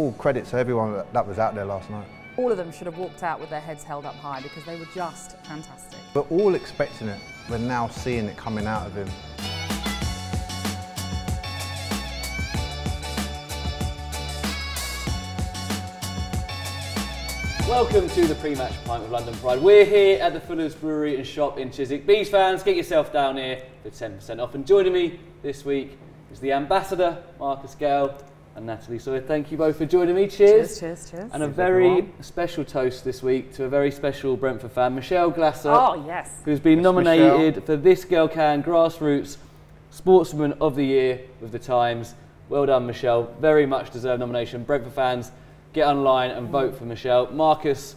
full credit to everyone that was out there last night. All of them should have walked out with their heads held up high because they were just fantastic. We're all expecting it. We're now seeing it coming out of him. Welcome to the pre-match pint with London Pride. We're here at the Fuller's Brewery and Shop in Chiswick. Bees fans, get yourself down here for 10% off. And joining me this week is the ambassador, Marcus Gale and Natalie Sawyer. Thank you both for joining me. Cheers. Cheers, cheers. And a very special toast this week to a very special Brentford fan, Michelle Glasser. Oh, yes. Who's been nominated for This Girl Can Grassroots Sportswoman of the Year with the Times. Well done, Michelle. Very much deserved nomination. Brentford fans, get online and vote for Michelle. Marcus,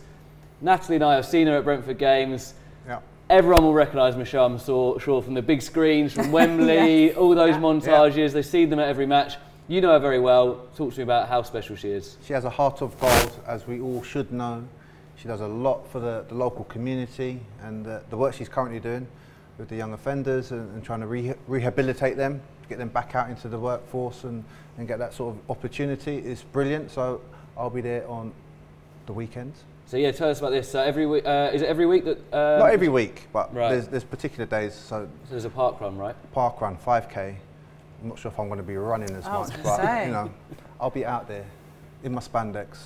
Natalie and I have seen her at Brentford games. Yeah. Everyone will recognise Michelle, I'm sure, from the big screens, from Wembley, Yes. all those montages. They see them at every match. You know her very well. Talk to me about how special she is. She has a heart of gold, as we all should know. She does a lot for the local community, and the work she's currently doing with the young offenders and trying to rehabilitate them, get them back out into the workforce and get that sort of opportunity is brilliant. So I'll be there on the weekends. So yeah, tell us about this. Every week, is it every week that? Not every week, but right. there's particular days. So there's a park run, right? Park run, 5K. I'm not sure if I'm going to be running as much, but you know, I'll be out there in my spandex,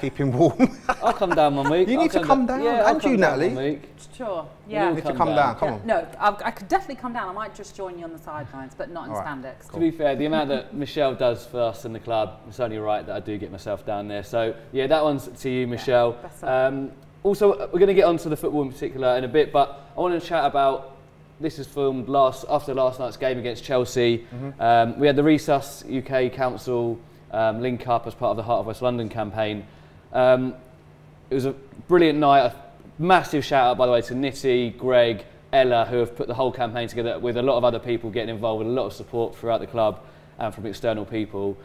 keeping warm. I'll come down one week. You need to come down, yeah, and you, Natalie. Sure. Yeah. You need to come down. Come on. No, I could definitely come down. I might just join you on the sidelines, but not in spandex. Cool. To be fair, the amount that Michelle does for us in the club, it's only right that I do get myself down there. So yeah, that one's to you, Michelle. Also, we're going to get onto the football in particular in a bit, but I want to chat about. This is filmed after last night's game against Chelsea. We had the Resus UK Council link up as part of the Heart of West London campaign. It was a brilliant night. A massive shout out, by the way, to Nitty, Greg, Ella, who have put the whole campaign together with a lot of other people getting involved, with a lot of support throughout the club and from external people.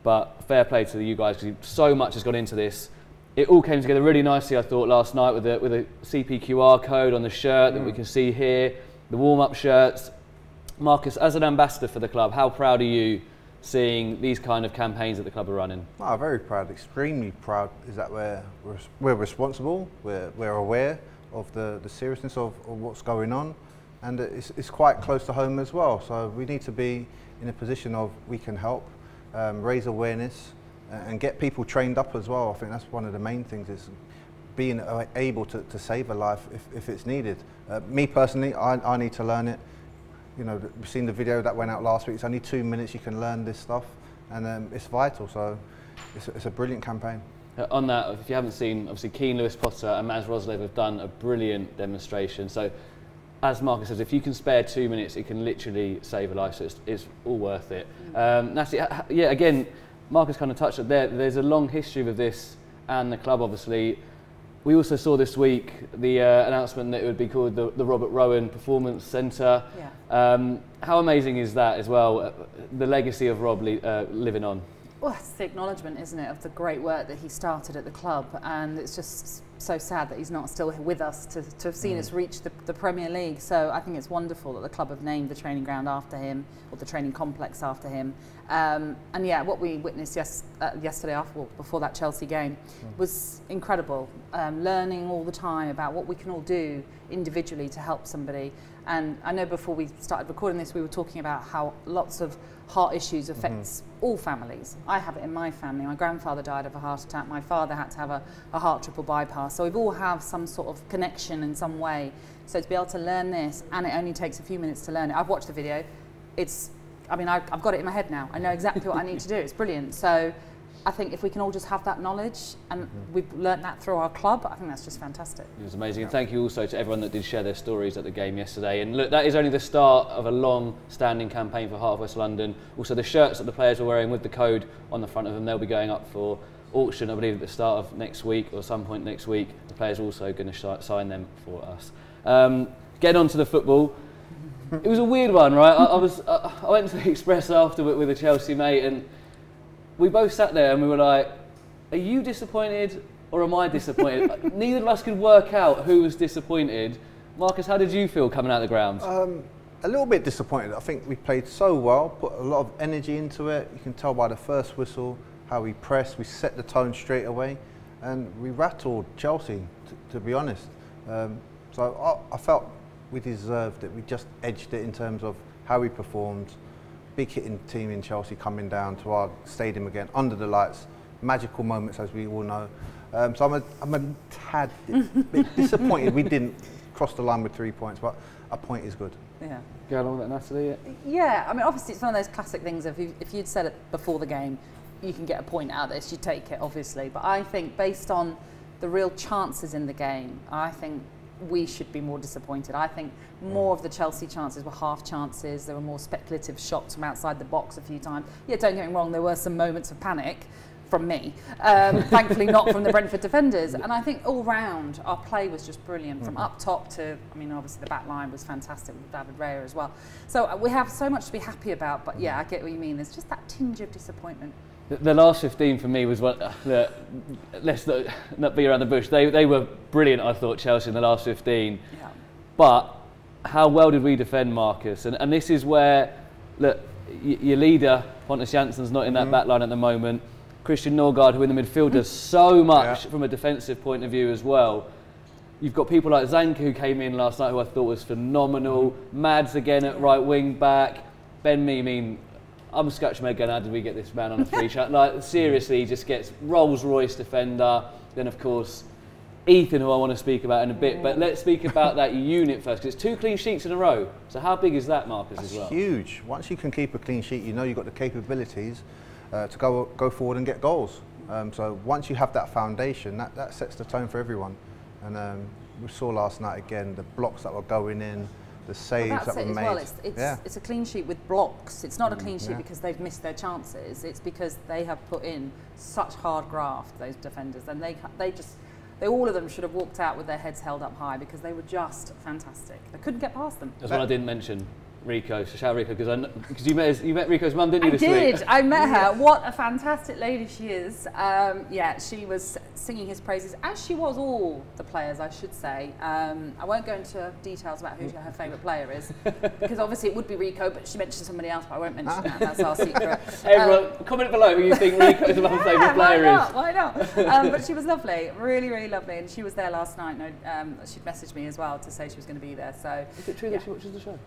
But fair play to you guys, because so much has gone into this. It all came together really nicely, I thought, last night with a CPQR code on the shirt that we can see here. The warm-up shirts. Marcus, as an ambassador for the club, how proud are you seeing these kind of campaigns that the club are running? Oh, very proud, extremely proud. Is that we're responsible, we're aware of the seriousness of what's going on, and it's quite close to home as well. So we need to be in a position of we can help raise awareness and get people trained up as well. I think that's one of the main things, is being able to save a life if it's needed. Me personally, I need to learn it. You know, we've seen the video that went out last week. It's only 2 minutes, you can learn this stuff, and it's vital. So it's a brilliant campaign. On that, if you haven't seen, obviously Keane Lewis Potter and Maz Roslev have done a brilliant demonstration. So as Marcus says, if you can spare 2 minutes, it can literally save a life. So it's all worth it. Natalie, yeah, again, Marcus kind of touched it there. There's a long history with this and the club, obviously. We also saw this week the announcement that it would be called the Robert Rowan Performance Centre. Yeah. How amazing is that as well, the legacy of Rob living on? Well, it's the acknowledgement, isn't it, of the great work that he started at the club, and it's just so sad that he's not still with us to have seen us reach the Premier League. So I think it's wonderful that the club have named the training ground after him, or the training complex after him. And yeah, what we witnessed yesterday before that Chelsea game was incredible. Learning all the time about what we can all do individually to help somebody. And I know before we started recording this, we were talking about how lots of heart issues affects all families. I have it in my family. My grandfather died of a heart attack. My father had to have a heart triple bypass. So we all have some sort of connection in some way. So to be able to learn this, and it only takes a few minutes to learn it. I've watched the video. I've got it in my head now. I know exactly what I need to do. It's brilliant. So I think if we can all just have that knowledge, and we've learnt that through our club, I think that's just fantastic. It was amazing. And thank you also to everyone that did share their stories at the game yesterday. And look, that is only the start of a long-standing campaign for Heart of West London. Also, the shirts that the players are wearing with the code on the front of them, they'll be going up for auction, I believe, at the start of next week or some point next week. The players are also going to sign them for us. Getting on to the football. It was a weird one, right? I went to the Express after with a Chelsea mate, and we both sat there and we were like, are you disappointed or am I disappointed? Neither of us could work out who was disappointed. Marcus, how did you feel coming out of the ground? A little bit disappointed. I think we played so well, put a lot of energy into it. You can tell by the first whistle how we pressed, we set the tone straight away, and we rattled Chelsea, to be honest. So I felt we deserved it. We just edged it in terms of how we performed. Big hitting team in Chelsea coming down to our stadium again, under the lights. Magical moments, as we all know. So I'm a tad bit disappointed we didn't cross the line with 3 points, but a point is good. Yeah. Go along with that, Natalie? Yeah, I mean, obviously it's one of those classic things of if you'd said it before the game, you can get a point out of this, you take it, obviously. But I think based on the real chances in the game, I think we should be more disappointed. I think more of the Chelsea chances were half chances. There were more speculative shots from outside the box a few times. Yeah, don't get me wrong, there were some moments of panic from me. Thankfully not from the Brentford defenders. And I think all round our play was just brilliant, from up top to, I mean, obviously the back line was fantastic with David Raya as well. So we have so much to be happy about, but yeah, I get what you mean. There's just that tinge of disappointment. The last 15 for me was one. Let's not be around the bush. They were brilliant, I thought, Chelsea in the last 15. Yeah. But how well did we defend, Marcus? And this is where, look, your leader Pontus Jansson's not in that back line at the moment. Christian Norgard, who in the midfield does so much from a defensive point of view as well. You've got people like Zanka, who came in last night, who I thought was phenomenal. Mads again at right wing back. Ben Mee, I mean, I'm scratching my head going, how did we get this man on a free shot? Like, seriously, he just gets Rolls Royce defender. Then, of course, Ethan, who I want to speak about in a bit. But let's speak about that unit first, because it's 2 clean sheets in a row. So how big is that, Marcus, as well? It's huge. Once you can keep a clean sheet, you know you've got the capabilities to go forward and get goals. So once you have that foundation, that sets the tone for everyone. And we saw last night again the blocks that were going in, the saves that were made. Well, it's a clean sheet with blocks. It's not a clean sheet because they've missed their chances. It's because they have put in such hard graft, those defenders, and they all of them should have walked out with their heads held up high because they were just fantastic. They couldn't get past them. That's what I didn't mention. Rico, so shout out Rico, because you met Rico's mum, didn't you, this week? I did. I met her. What a fantastic lady she is. Yeah, she was singing his praises, as she was all the players, I should say. I won't go into details about who her favourite player is, because obviously it would be Rico, but she mentioned somebody else, but I won't mention that. That's our secret. Everyone, comment below who you think Rico's mum's favourite player is. Why not? But she was lovely, really, really lovely, and she was there last night. She'd messaged me as well to say she was going to be there. So is it true that she watches the show?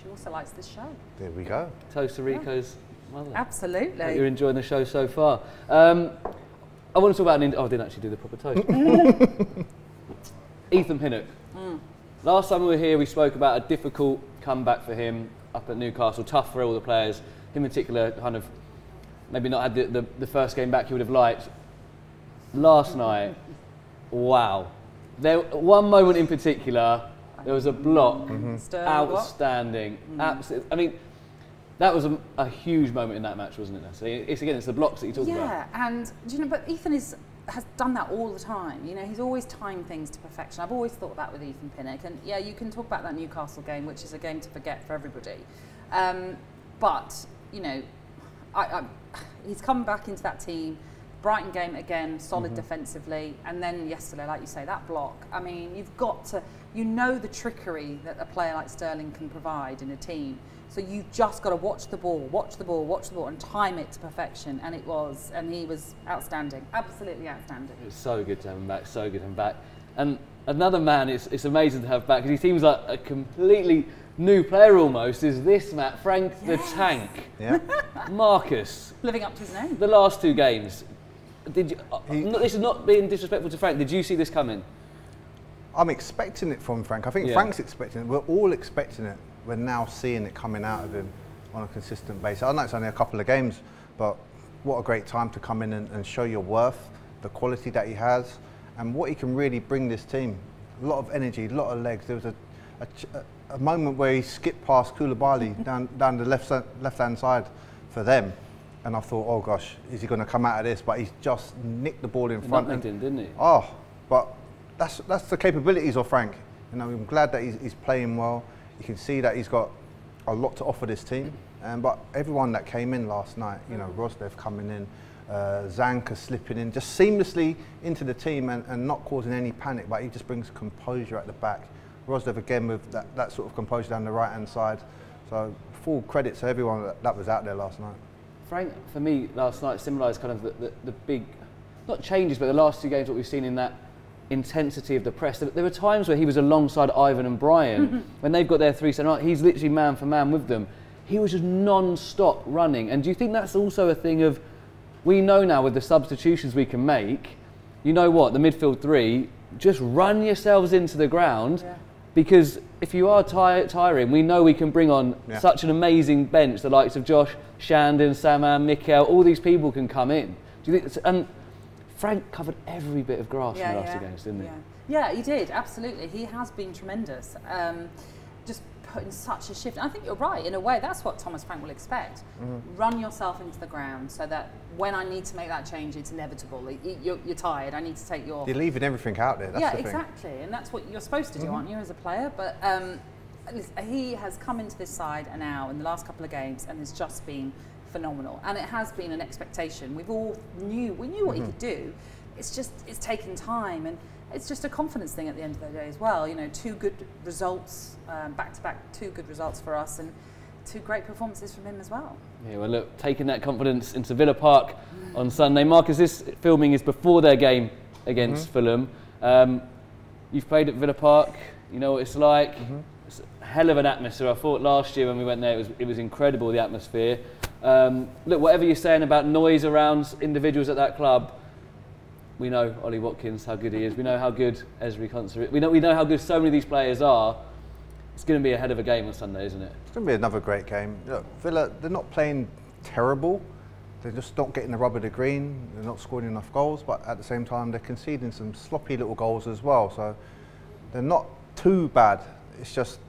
She also likes this show. There we go. Toast to Rico's mother. Absolutely. Hope you're enjoying the show so far. I want to talk about I didn't actually do the proper toast. Ethan Pinnock. Last time we were here, we spoke about a difficult comeback for him up at Newcastle. Tough for all the players. Him in particular, kind of maybe not had the first game back he would have liked. Last night, wow. One moment in particular. There was a block, outstanding, absolutely. I mean, that was a huge moment in that match, wasn't it? So it's the blocks that you talk about. Yeah, and do you know, but Ethan has done that all the time. You know, he's always timed things to perfection. I've always thought that with Ethan Pinnock, and yeah, you can talk about that Newcastle game, which is a game to forget for everybody. But you know, he's come back into that team. Brighton game again, solid defensively, and then yesterday, like you say, that block. I mean, you've got to, you know, the trickery that a player like Sterling can provide in a team. So you've just got to watch the ball, and time it to perfection. And he was outstanding, absolutely outstanding. It was so good to have him back, so good to have him back. And another man, it's amazing to have back because he seems like a completely new player almost. Is this Matt Frank the Tank? Yeah. Marcus. Living up to his name. The last 2 games. Did you? This is not being disrespectful to Frank. Did you see this coming? I'm expecting it from Frank. I think Frank's expecting it. We're all expecting it. We're now seeing it coming out of him on a consistent basis. I know it's only a couple of games, but what a great time to come in and show your worth, the quality that he has, and what he can really bring this team. A lot of energy, a lot of legs. There was a moment where he skipped past Koulibaly down the left-hand side for them. And I thought, oh gosh, is he going to come out of this? But he's just nicked the ball in front. Didn't he? Oh, but that's the capabilities of Frank. You know, I'm glad that he's playing well. You can see that he's got a lot to offer this team. But everyone that came in last night, you know, Roslev coming in, Zanka slipping in, just seamlessly into the team and not causing any panic. But he just brings composure at the back. Roslev again with that sort of composure down the right-hand side. So full credit to everyone that was out there last night. Frank, for me, last night symbolised kind of the big, not changes, but the last 2 games, what we've seen in that intensity of the press. There were times where he was alongside Ivan and Brian. When they've got their 3 centre, he's literally man for man with them. He was just non-stop running. And do you think that's also a thing of, we know now with the substitutions we can make, you know what, the midfield 3, just run yourselves into the ground, because if you are tiring, we know we can bring on such an amazing bench, the likes of Josh, Shandon, Saman, Mikel, all these people can come in. Do you think? And Frank covered every bit of grass in the last 2 games, didn't he? Yeah, he did, absolutely. He has been tremendous. Just putting such a shift. I think you're right, in a way, that's what Thomas Frank will expect. Run yourself into the ground so that when I need to make that change, it's inevitable. You're tired, I need to take your... You're leaving everything out there, that's the thing. Exactly, and that's what you're supposed to do, aren't you, as a player? But he has come into this side now in the last couple of games and has just been phenomenal. And it has been an expectation. We knew what he could do. It's taken time, and it's just a confidence thing at the end of the day as well. You know, 2 good results, back-to-back 2 good results for us, and 2 great performances from him as well. Yeah, well look, taking that confidence into Villa Park on Sunday. Marcus, this filming is before their game against Fulham. You've played at Villa Park, you know what it's like. It's a hell of an atmosphere. I thought last year when we went there, it was incredible, the atmosphere. Look, whatever you're saying about noise around individuals at that club, we know Ollie Watkins, how good he is. We know how good Ezri Konsa is. We know how good so many of these players are. It's going to be a hell of a game on Sunday, isn't it? It's going to be another great game. Look, Villa, they're not playing terrible. They're just not getting the rub of the green. They're not scoring enough goals, but at the same time, they're conceding some sloppy little goals as well. So they're not too bad. It's just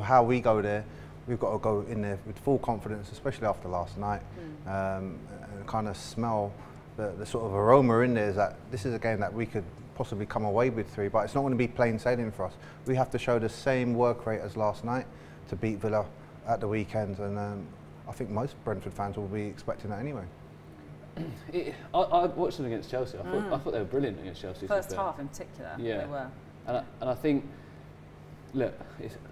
how we go there. We've got to go in there with full confidence, especially after last night, and kind of smell the sort of aroma in there. Is that this is a game that we could possibly come away with 3, but it's not going to be plain sailing for us. We have to show the same work rate as last night to beat Villa at the weekend, and I think most Brentford fans will be expecting that anyway. I watched them against Chelsea. I thought they were brilliant against Chelsea. First half in particular, they were. And I think, look,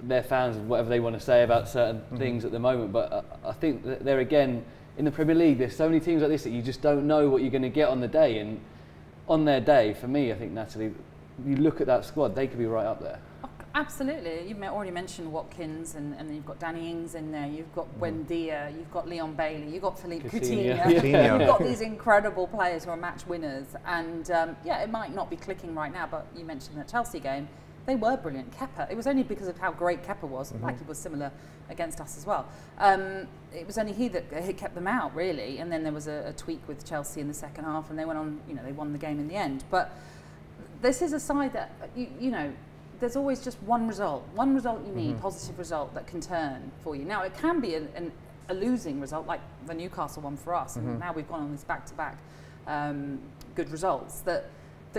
they're fans of whatever they want to say about certain things at the moment, but I think that they're, again, in the Premier League, there's so many teams like this that you just don't know what you're going to get on the day. And on their day, for me, I think, Natalie, you look at that squad, they could be right up there. Oh, absolutely. You've already mentioned Watkins, and then you've got Danny Ings in there, you've got Buendia, you've got Leon Bailey, you've got Philippe Coutinho. You've got these incredible players who are match winners. And it might not be clicking right now, but you mentioned the Chelsea game. They were brilliant. Kepa, it was only because of how great Kepa was, like he was similar against us as well. It was only he that kept them out, really, and then there was a tweak with Chelsea in the second half, and they went on, they won the game in the end. But this is a side that, there's always just one result you need, positive result that can turn for you. Now, it can be a losing result, like the Newcastle one for us, and now we've gone on this back-to-back good results that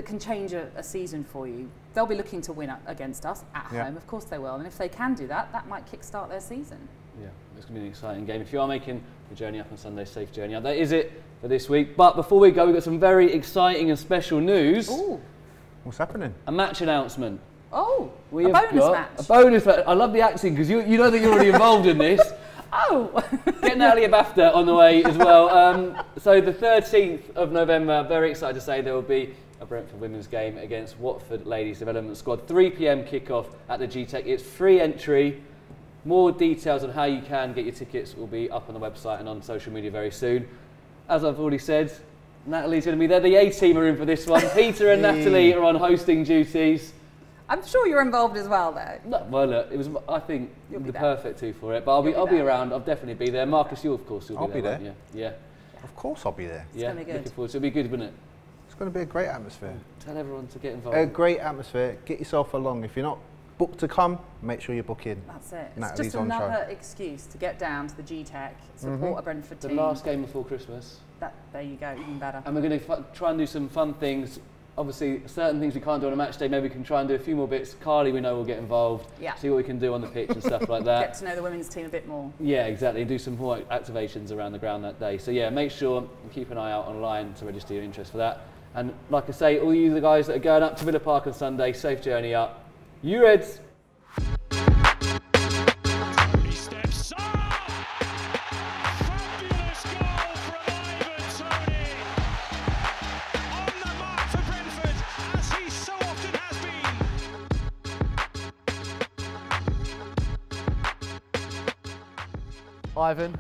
can change a season for you. They'll be looking to win against us at home, of course they will, and if they can do that, that might kickstart their season. Yeah, it's going to be an exciting game. If you are making the journey up on Sunday, safe journey up. That is it for this week. But before we go, we've got some very exciting and special news. Ooh. What's happening? A match announcement. Oh, a bonus match. A bonus match. I love the acting, because you know that you're already involved in this. Get Natalie BAFTA on the way as well. So the 13th of November, very excited to say there will be a Brentford women's game against Watford Ladies Development Squad. 3 p.m. kickoff at the G-Tech. It's free entry. More details on how you can get your tickets will be up on the website and on social media very soon. As I've already said, Natalie's going to be there. The A-team are in for this one. Peter and Natalie are on hosting duties. I'm sure you're involved as well, though. No, well, look, it was, I think, the perfect 2 for it. But I'll be around. I'll definitely be there. Marcus, you, of course, will be there. I'll be there. Yeah. Of course I'll be there. It's going to be good. Looking forward to it. It'll be good, wouldn't it? It's going to be a great atmosphere. Tell everyone to get involved. A great atmosphere. Get yourself along. If you're not booked to come, make sure you book in. That's it. It's just another excuse to get down to the G-Tech, support a Brentford team. The last game before Christmas. There you go, even better. And we're going to try and do some fun things. Obviously, certain things we can't do on a match day. Maybe we can try and do a few more bits. Carly, we know, will get involved. Yeah. See what we can do on the pitch and stuff like that. Get to know the women's team a bit more. Yeah, exactly. And do some more activations around the ground that day. So yeah, make sure and keep an eye out online to register your interest for that. And like I say, all you the guys that are going up to Villa Park on Sunday, safe journey up. You Reds! He steps up! Fabulous goal from Ivan,